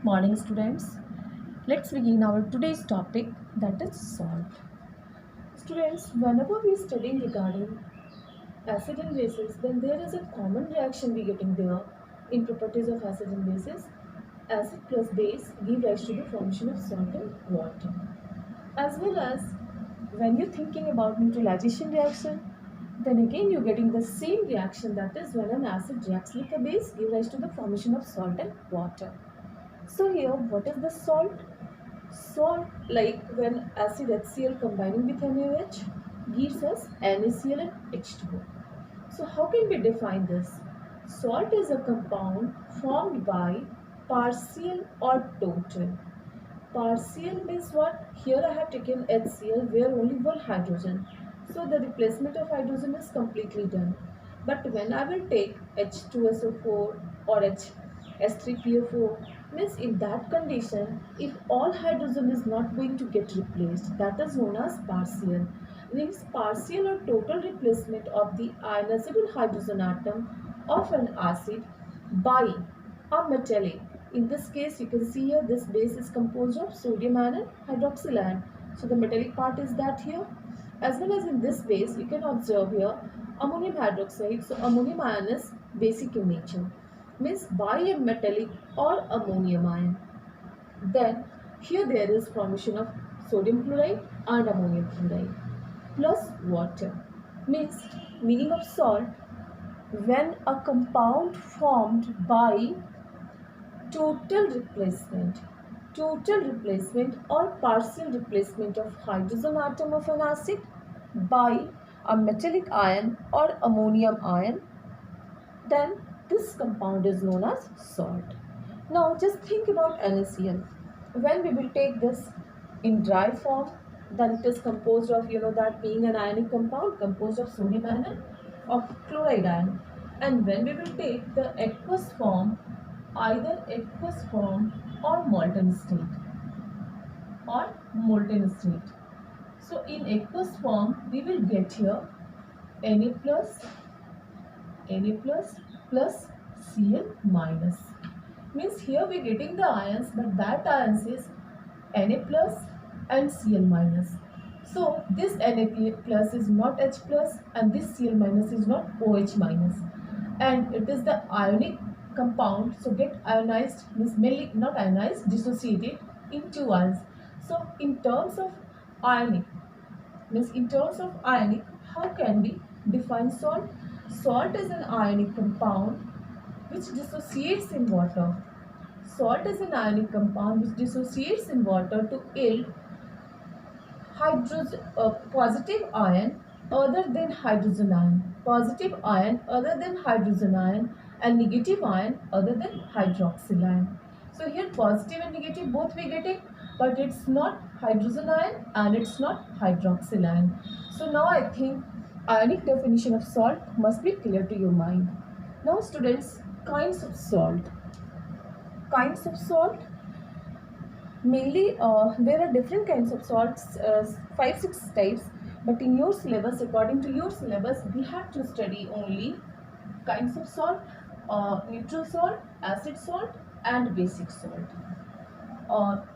Morning students. Let's begin our today's topic, that is salt. Students, whenever we studying regarding acid and bases, then there is a common reaction we getting there in properties of acid and bases. Acid plus base give rise to the formation of salt and water. As well as when you're thinking about neutralization reaction, then again you're getting the same reaction, that is when an acid reacts with a base give rise to the formation of salt and water. So here, what is the salt? Salt, like when acid HCl combining with NaOH, gives us NaCl and H2O. So how can we define this? Salt is a compound formed by partial or total. Partial means what? Here I have taken HCl where only one hydrogen. So the replacement of hydrogen is completely done. But when I will take H2SO4 or S3PO4, means in that condition, if all hydrogen is not going to get replaced, that is known as partial. Means partial or total replacement of the ionizable hydrogen atom of an acid by a metallic. In this case, you can see here this base is composed of sodium ion and hydroxyl ion. So the metallic part is that here. As well as in this base, you can observe here ammonium hydroxide. So ammonium ion is basic in nature. Means by a metallic or ammonium ion. Then here there is formation of sodium chloride and ammonium chloride plus water. Means meaning of salt, when a compound formed by total replacement or partial replacement of hydrogen atom of an acid by a metallic ion or ammonium ion, then this compound is known as salt. Now just think about NaCl. When we will take this in dry form, then it is composed of, that being an ionic compound composed of sodium ion and of chloride ion. And when we will take the aqueous form, either aqueous form or molten state. So in aqueous form, we will get here Na plus Cl minus. Means here we are getting the ions, but that ions is Na plus and Cl minus. So this Na plus is not H plus and this Cl minus is not OH minus. And it is the ionic compound, so get ionized, means mainly not ionized, dissociated in two ions. So in terms of ionic, how can we define salt? Salt is an ionic compound which dissociates in water. Salt is an ionic compound which dissociates in water to yield positive ion other than hydrogen ion. Positive ion other than hydrogen ion and negative ion other than hydroxyl ion. So here positive and negative both we getting, but it's not hydrogen ion and it's not hydroxyl ion. So now I think ionic definition of salt must be clear to your mind. Now students, kinds of salt. Mainly there are different kinds of salts, 5-6 types, but in your syllabus, according to your syllabus, we have to study only kinds of salt, neutral salt, acid salt and basic salt.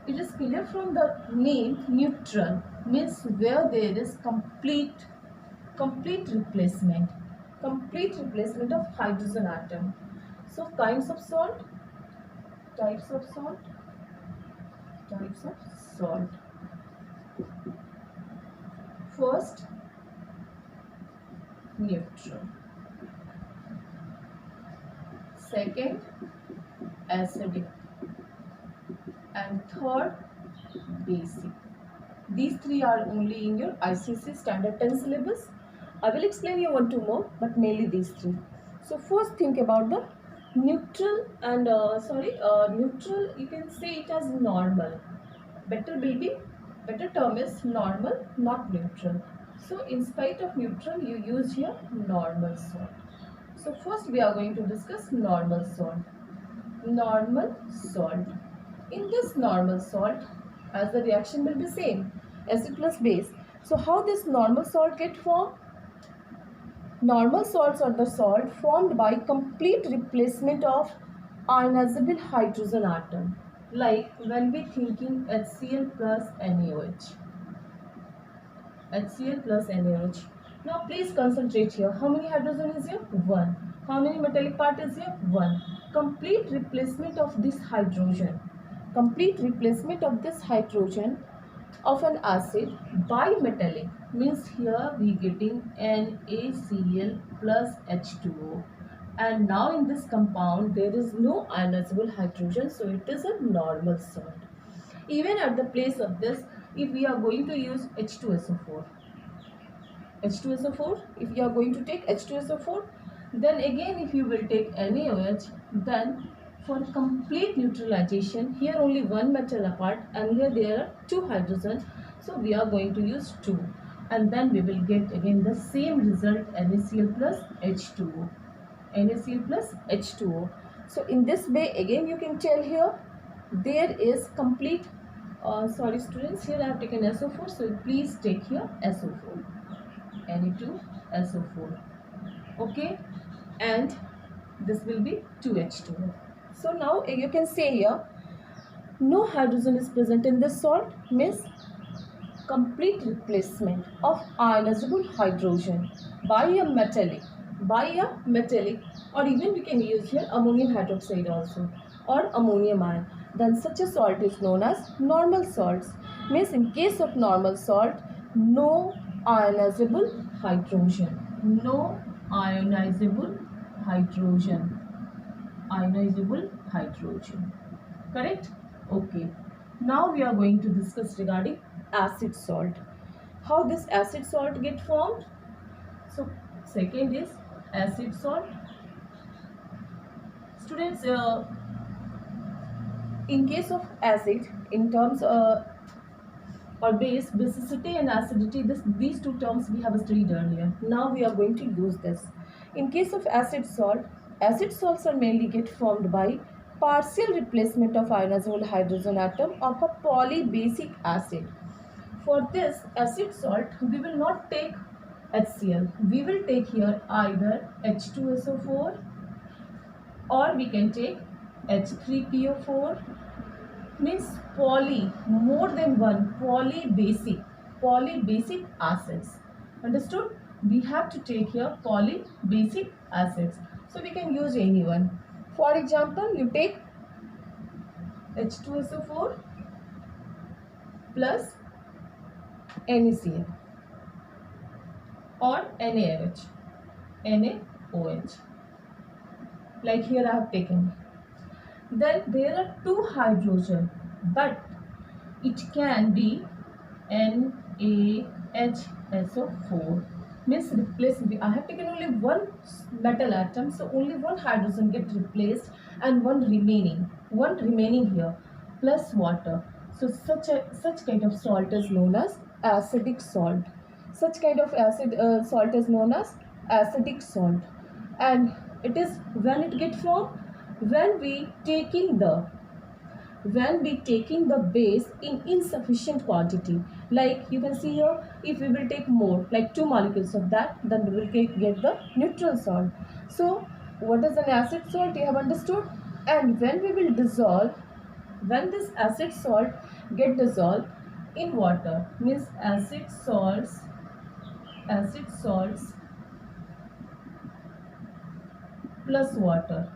It is clear from the name neutral, means where there is complete replacement of hydrogen atom. So kinds of salt, types of salt. First, neutral. Second, acidic. And third, basic. These three are only in your ICSE standard 10 syllabus. I will explain you 1-2 more, but mainly these three. So first think about the neutral and neutral, you can say it as normal. Better term is normal, not neutral. So in spite of neutral, you use here normal salt. So first we are going to discuss normal salt. In this normal salt, as the reaction will be same, acid plus base. So how this normal salt get formed? Normal salts are the salt formed by complete replacement of ionizable hydrogen atom. like when we thinking HCl plus NaOH. HCl plus NaOH. Now please concentrate here. How many hydrogen is here? 1. How many metallic part is here? 1. Complete replacement of this hydrogen. Complete replacement of this hydrogen of an acid by metallic means here we getting NaCl plus H2O, and now in this compound there is no ionizable hydrogen, so it is a normal salt. Even at the place of this, if we are going to use H2SO4, if you are going to take H2SO4, then again if you will take NaOH, then for complete neutralization, here only one metal apart and here there are two hydrogen, so we are going to use 2, and then we will get again the same result, NaCl plus H2O. NaCl plus H2O. So in this way again you can tell here there is complete, sorry students, here I have taken SO4, so please take here SO4. Na2SO4, okay, and this will be 2H2O. So now you can say here no hydrogen is present in this salt means complete replacement of ionizable hydrogen by a metallic, or even we can use here ammonium hydroxide also, or ammonium ion. Then such a salt is known as normal salts. Means in case of normal salt, no ionizable hydrogen. No ionizable hydrogen. Ionizable hydrogen. Correct? Okay. Now we are going to discuss regarding acid salt. How this acid salt get formed? So second is acid salt. Students, in case of acid, in terms or base, basicity and acidity, these two terms we have studied earlier. Now we are going to use this. In case of acid salts are mainly get formed by partial replacement of ionizable hydrogen atom of a polybasic acid. For this acid salt, we will not take HCl. We will take here either H2SO4 or we can take H3PO4, means more than one polybasic acids. Understood? We have to take here polybasic acids. So we can use any one. For example, you take H2SO4 plus NaCl or NaOH. Like here I have taken. Then there are two hydrogen, but it can be NaHSO4. Means replace. I have taken only one metal atom, so only one hydrogen get replaced and one remaining here plus water. So such kind of salt is known as acidic salt. Such kind of salt is known as acidic salt, and it is when it get formed when we taking the base in insufficient quantity. Like you can see here, if we will take more, like 2 molecules of that, then we will get the neutral salt. So what is an acid salt, you have understood. And when we will dissolve, when this acid salt get dissolved in water, means acid salts plus water,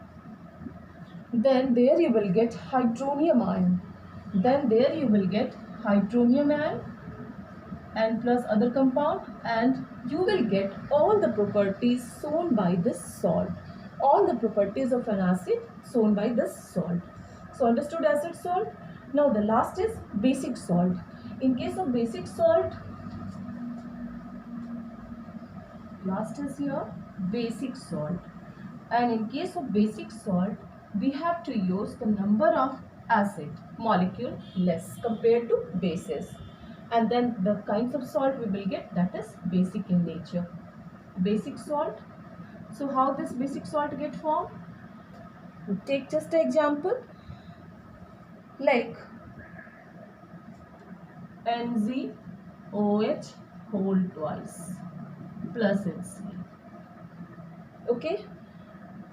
then there you will get hydronium ion. And plus other compound, and you will get all the properties shown by this salt. All the properties of an acid shown by this salt. So understood acid salt? Now the last is basic salt. In case of basic salt, last is here basic salt. And in case of basic salt, we have to use the number of acid molecule less compared to bases. And then the kinds of salt we will get, that is basic in nature. Basic salt. So how this basic salt get formed? Take just an example, like NaOH whole twice plus HCl. Okay.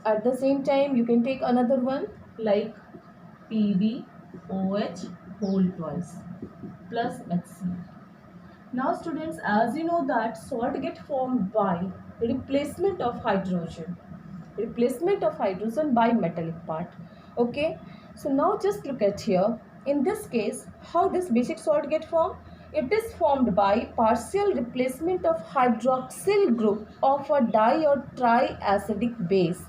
At the same time, you can take another one like PbNO3. OH whole twice plus HCl. Now students, as you know that salt get formed by replacement of hydrogen. Replacement of hydrogen by metallic part. Okay. So now just look at here. In this case, how this basic salt get formed? It is formed by partial replacement of hydroxyl group of a di or triacidic base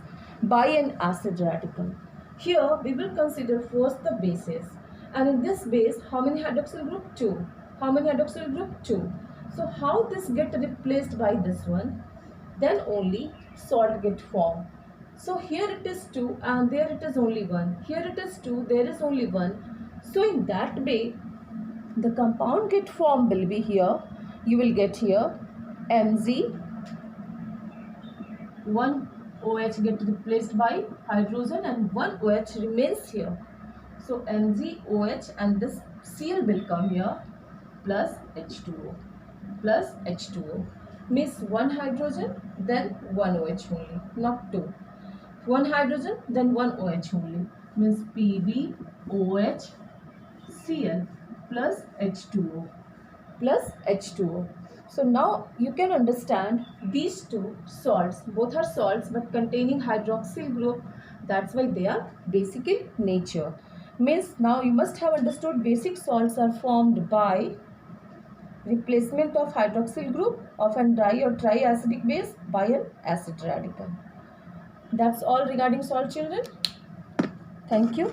by an acid radical. Here we will consider first the bases. And in this base, how many hydroxyl group? 2. How many hydroxyl group? 2. So how this get replaced by this one? Then only salt get formed. So here it is 2 and there it is only 1. Here it is 2, there is only 1. So in that way, the compound get formed will be here. You will get here Mg, 1 OH get replaced by hydrogen and 1 OH remains here. So MgOH and this Cl will come here plus H2O. Plus H2O means 1 hydrogen then 1 OH only, not 2. 1 hydrogen then 1 OH only means PbOH Cl plus H2O plus H2O. So now you can understand these two salts, both are salts but containing hydroxyl group, that's why they are basic in nature. Means now you must have understood basic salts are formed by replacement of hydroxyl group of an di or triacidic base by an acid radical. That's all regarding salt, children. Thank you.